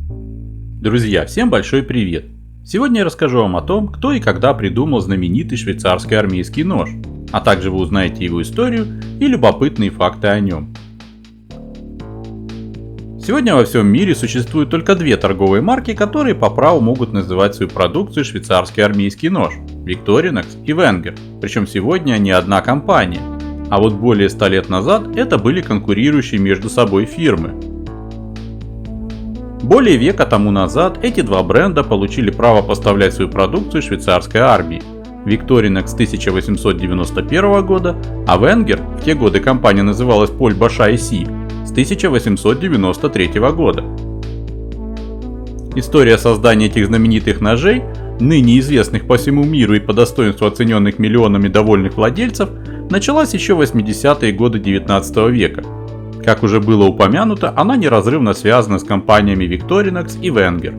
Друзья, всем большой привет! Сегодня я расскажу вам о том, кто и когда придумал знаменитый швейцарский армейский нож, а также вы узнаете его историю и любопытные факты о нем. Сегодня во всем мире существует только две торговые марки, которые по праву могут называть свою продукцию швейцарский армейский нож – Victorinox и Wenger, причем сегодня они одна компания, а вот более 100 лет назад это были конкурирующие между собой фирмы. Более века тому назад эти два бренда получили право поставлять свою продукцию швейцарской армии. Victorinox с 1891 года, а Wenger, в те годы компания называлась Поль Боша и Си, с 1893 года. История создания этих знаменитых ножей, ныне известных по всему миру и по достоинству оцененных миллионами довольных владельцев, началась еще в 80-е годы 19 века. Как уже было упомянуто, она неразрывно связана с компаниями Victorinox и Wenger.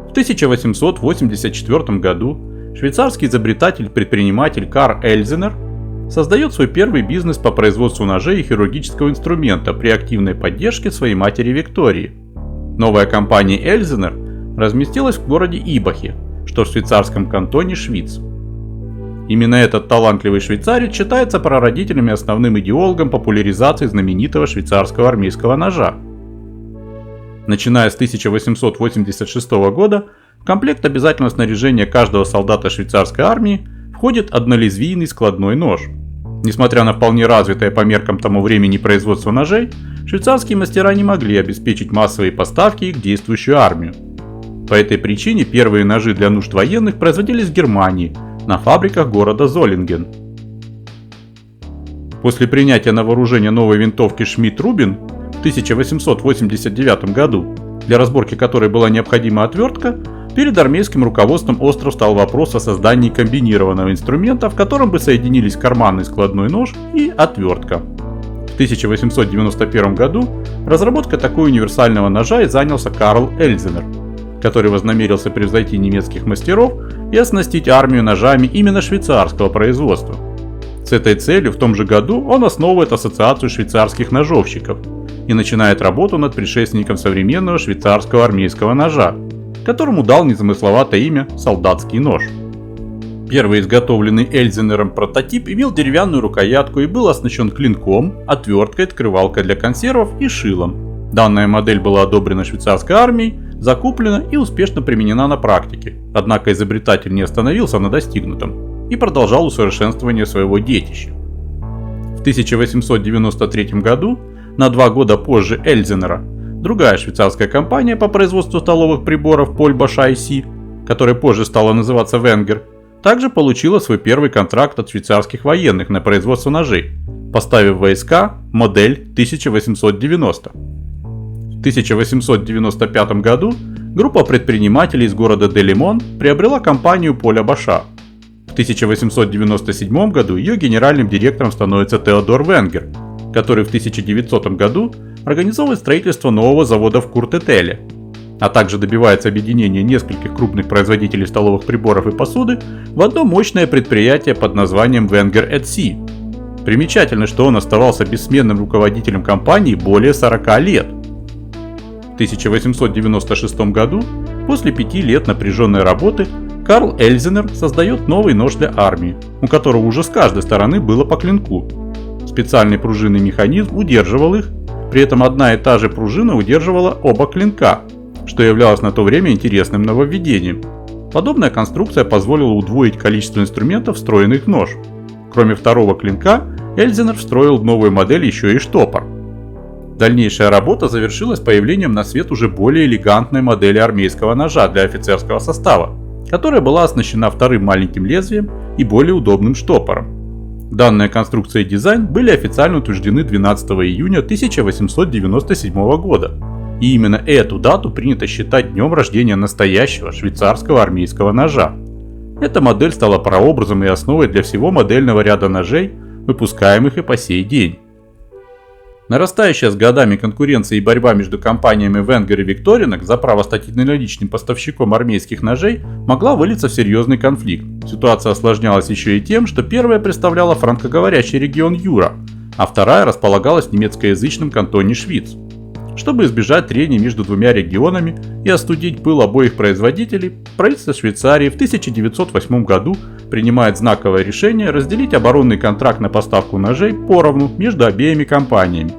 В 1884 году швейцарский изобретатель-предприниматель Карл Эльзенер создает свой первый бизнес по производству ножей и хирургического инструмента при активной поддержке своей матери Виктории. Новая компания Эльзенер разместилась в городе Ибахе, что в швейцарском кантоне Швиц. Именно этот талантливый швейцарец считается прародителем и основным идеологом популяризации знаменитого швейцарского армейского ножа. Начиная с 1886 года, в комплект обязательного снаряжения каждого солдата швейцарской армии входит однолезвийный складной нож. Несмотря на вполне развитое по меркам тому времени производство ножей, швейцарские мастера не могли обеспечить массовые поставки их в действующую армию. По этой причине первые ножи для нужд военных производились в Германии, на фабриках города Золлинген. После принятия на вооружение новой винтовки Шмидт-Рубин в 1889 году, для разборки которой была необходима отвертка, перед армейским руководством остро встал вопрос о создании комбинированного инструмента, в котором бы соединились карманный складной нож и отвертка. В 1891 году разработкой такого универсального ножа и занялся Карл Эльзенер, который вознамерился превзойти немецких мастеров и оснастить армию ножами именно швейцарского производства. С этой целью в том же году он основывает Ассоциацию швейцарских ножовщиков и начинает работу над предшественником современного швейцарского армейского ножа, которому дал незамысловатое имя «солдатский нож». Первый изготовленный Эльзенером прототип имел деревянную рукоятку и был оснащен клинком, отверткой, открывалкой для консервов и шилом. Данная модель была одобрена швейцарской армией, закуплена и успешно применена на практике, однако изобретатель не остановился на достигнутом и продолжал усовершенствование своего детища. В 1893 году, на 2 года позже Эльзенера, другая швейцарская компания по производству столовых приборов Поль Боша и Си, которая позже стала называться Wenger, также получила свой первый контракт от швейцарских военных на производство ножей, поставив в войска модель 1890. В 1895 году группа предпринимателей из города Делимон приобрела компанию Поля Боша. В 1897 году ее генеральным директором становится Теодор Венгер, который в 1900 году организовывает строительство нового завода в Куртетеле, а также добивается объединения нескольких крупных производителей столовых приборов и посуды в одно мощное предприятие под названием Wenger & Си. Примечательно, что он оставался бессменным руководителем компании более 40 лет. В 1896 году, после 5 лет напряженной работы, Карл Эльзенер создает новый нож для армии, у которого уже с каждой стороны было по клинку. Специальный пружинный механизм удерживал их, при этом одна и та же пружина удерживала оба клинка, что являлось на то время интересным нововведением. Подобная конструкция позволила удвоить количество инструментов, встроенных в нож. Кроме второго клинка, Эльзенер встроил в новую модель еще и штопор. Дальнейшая работа завершилась появлением на свет уже более элегантной модели армейского ножа для офицерского состава, которая была оснащена вторым маленьким лезвием и более удобным штопором. Данная конструкция и дизайн были официально утверждены 12 июня 1897 года, и именно эту дату принято считать днем рождения настоящего швейцарского армейского ножа. Эта модель стала прообразом и основой для всего модельного ряда ножей, выпускаемых и по сей день. Нарастающая с годами конкуренция и борьба между компаниями Wenger и Victorinox за право стать единоличным поставщиком армейских ножей могла вылиться в серьезный конфликт. Ситуация осложнялась еще и тем, что первая представляла франкоговорящий регион Юра, а вторая располагалась в немецкоязычном кантоне Швиц. Чтобы избежать трений между двумя регионами и остудить пыл обоих производителей, правительство Швейцарии в 1908 году принимает знаковое решение разделить оборонный контракт на поставку ножей поровну между обеими компаниями.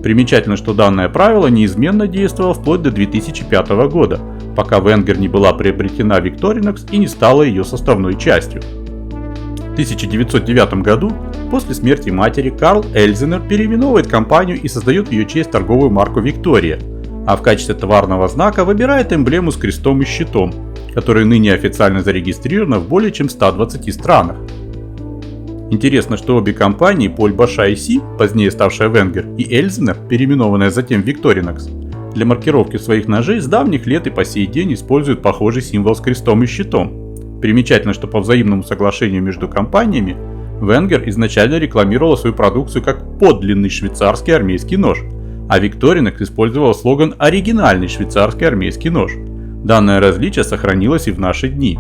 Примечательно, что данное правило неизменно действовало вплоть до 2005 года, пока Wenger не была приобретена Victorinox и не стала ее составной частью. В 1909 году, после смерти матери, Карл Эльзенер переименовывает компанию и создает в ее честь торговую марку Victoria, а в качестве товарного знака выбирает эмблему с крестом и щитом, которая ныне официально зарегистрирована в более чем 120 странах. Интересно, что обе компании, Поль Боша и Си, позднее ставшая Wenger, и Эльзенер, переименованная затем Victorinox, для маркировки своих ножей с давних лет и по сей день используют похожий символ с крестом и щитом. Примечательно, что по взаимному соглашению между компаниями Wenger изначально рекламировала свою продукцию как подлинный швейцарский армейский нож, а Victorinox использовала слоган «оригинальный швейцарский армейский нож». Данное различие сохранилось и в наши дни.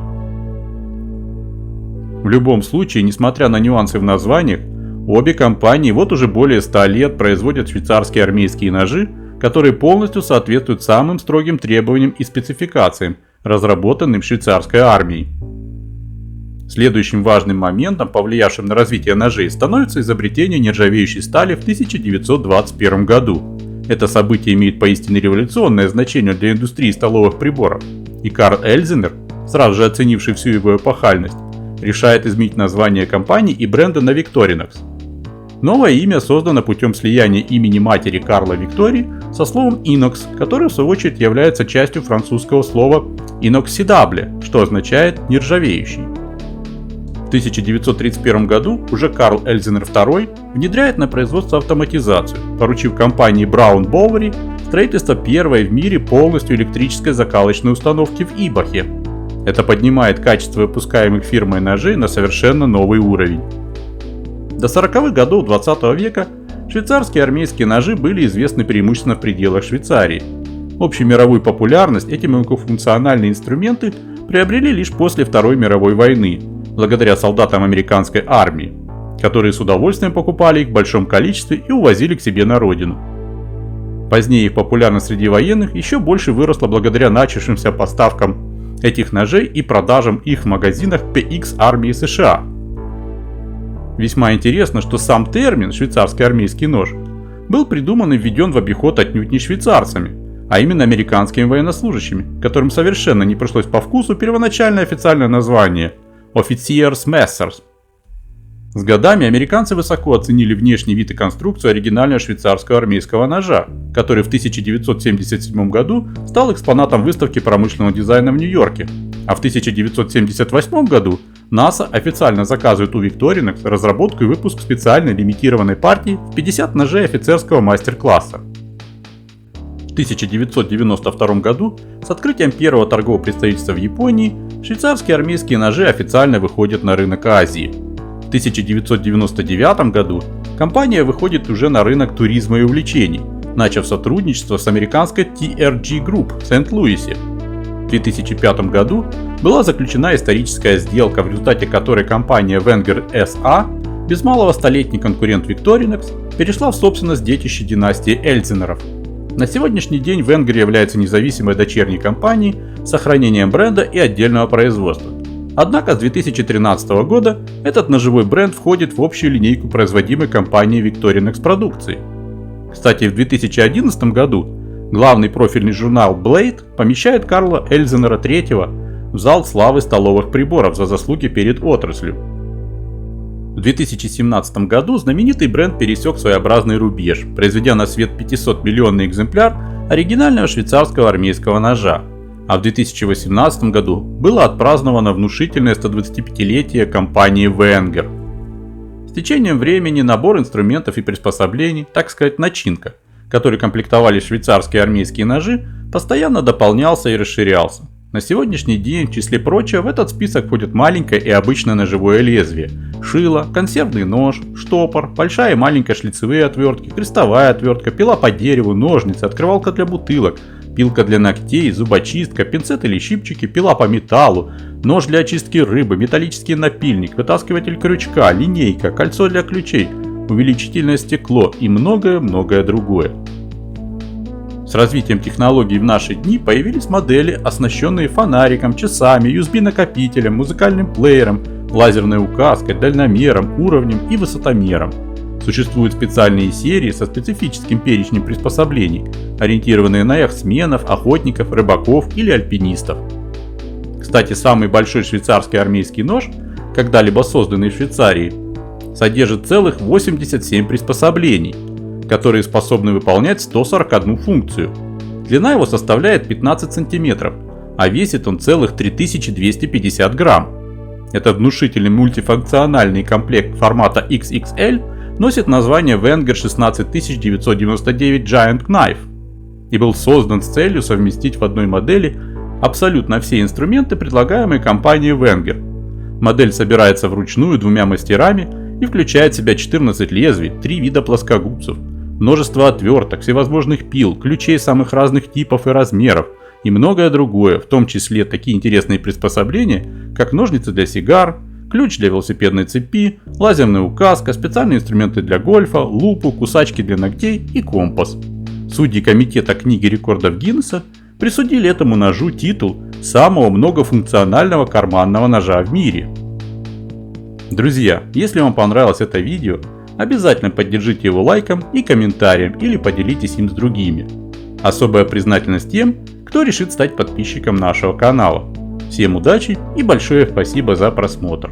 В любом случае, несмотря на нюансы в названиях, обе компании вот уже более 100 лет производят швейцарские армейские ножи, которые полностью соответствуют самым строгим требованиям и спецификациям, разработанным швейцарской армией. Следующим важным моментом, повлиявшим на развитие ножей, становится изобретение нержавеющей стали в 1921 году. Это событие имеет поистине революционное значение для индустрии столовых приборов, и Карл Эльзенер, сразу же оценивший всю его эпохальность, решает изменить название компании и бренда на Victorinox. Новое имя создано путем слияния имени матери Карла Виктории со словом «inox», которое в свою очередь является частью французского слова «inoxydable», что означает «нержавеющий». В 1931 году уже Карл Эльзенер II внедряет на производство автоматизацию, поручив компании Braun Bowery строительство первой в мире полностью электрической закалочной установки в Ибахе. Это поднимает качество выпускаемых фирмой ножей на совершенно новый уровень. До 40-х годов 20 века швейцарские армейские ножи были известны преимущественно в пределах Швейцарии. Общемировую популярность эти многофункциональные инструменты приобрели лишь после Второй мировой войны, благодаря солдатам американской армии, которые с удовольствием покупали их в большом количестве и увозили к себе на родину. Позднее их популярность среди военных еще больше выросла благодаря начавшимся поставкам этих ножей и продажам их в магазинах PX армии США. Весьма интересно, что сам термин «швейцарский армейский нож» был придуман и введен в обиход отнюдь не швейцарцами, а именно американскими военнослужащими, которым совершенно не пришлось по вкусу первоначальное официальное название Officier's Messers. С годами американцы высоко оценили внешний вид и конструкцию оригинального швейцарского армейского ножа, который в 1977 году стал экспонатом выставки промышленного дизайна в Нью-Йорке, а в 1978 году НАСА официально заказывает у Victorinox разработку и выпуск специальной лимитированной партии в 50 ножей офицерского мастер-класса. В 1992 году с открытием первого торгового представительства в Японии швейцарские армейские ножи официально выходят на рынок Азии. В 1999 году компания выходит уже на рынок туризма и увлечений, начав сотрудничество с американской TRG Group в Сент-Луисе. В 2005 году была заключена историческая сделка, в результате которой компания Wenger SA, без малого столетний конкурент Victorinox, перешла в собственность детища династии Эльзенеров. На сегодняшний день Wenger является независимой дочерней компанией с сохранением бренда и отдельного производства. Однако с 2013 года этот ножевой бренд входит в общую линейку производимой компанией Victorinox продукции. Кстати, в 2011 году главный профильный журнал Blade помещает Карла Эльзенера III в зал славы столовых приборов за заслуги перед отраслью. В 2017 году знаменитый бренд пересек своеобразный рубеж, произведя на свет 500-миллионный экземпляр оригинального швейцарского армейского ножа, а в 2018 году было отпраздновано внушительное 125-летие компании Wenger. С течением времени набор инструментов и приспособлений, так сказать начинка, которой комплектовали швейцарские армейские ножи, постоянно дополнялся и расширялся. На сегодняшний день, в числе прочего, в этот список входит маленькое и обычное ножевое лезвие, шило, консервный нож, штопор, большая и маленькая шлицевые отвертки, крестовая отвертка, пила по дереву, ножницы, открывалка для бутылок, пилка для ногтей, зубочистка, пинцет или щипчики, пила по металлу, нож для очистки рыбы, металлический напильник, вытаскиватель крючка, линейка, кольцо для ключей, увеличительное стекло и многое-многое другое. С развитием технологий в наши дни появились модели, оснащенные фонариком, часами, USB-накопителем, музыкальным плеером, лазерной указкой, дальномером, уровнем и высотомером. Существуют специальные серии со специфическим перечнем приспособлений, ориентированные на яхтсменов, охотников, рыбаков или альпинистов. Кстати, самый большой швейцарский армейский нож, когда-либо созданный в Швейцарии, содержит целых 87 приспособлений, которые способны выполнять 141 функцию. Длина его составляет 15 см, а весит он целых 3250 грамм. Этот внушительный мультифункциональный комплект формата XXL носит название Wenger 16999 Giant Knife и был создан с целью совместить в одной модели абсолютно все инструменты, предлагаемые компанией Wenger. Модель собирается вручную двумя мастерами и включает в себя 14 лезвий, 3 вида плоскогубцев, множество отверток, всевозможных пил, ключей самых разных типов и размеров и многое другое, в том числе такие интересные приспособления, как ножницы для сигар, ключ для велосипедной цепи, лазерная указка, специальные инструменты для гольфа, лупу, кусачки для ногтей и компас. Судьи комитета книги рекордов Гиннесса присудили этому ножу титул самого многофункционального карманного ножа в мире. Друзья, если вам понравилось это видео, обязательно поддержите его лайком и комментарием или поделитесь им с другими. Особая признательность тем, кто решит стать подписчиком нашего канала. Всем удачи и большое спасибо за просмотр.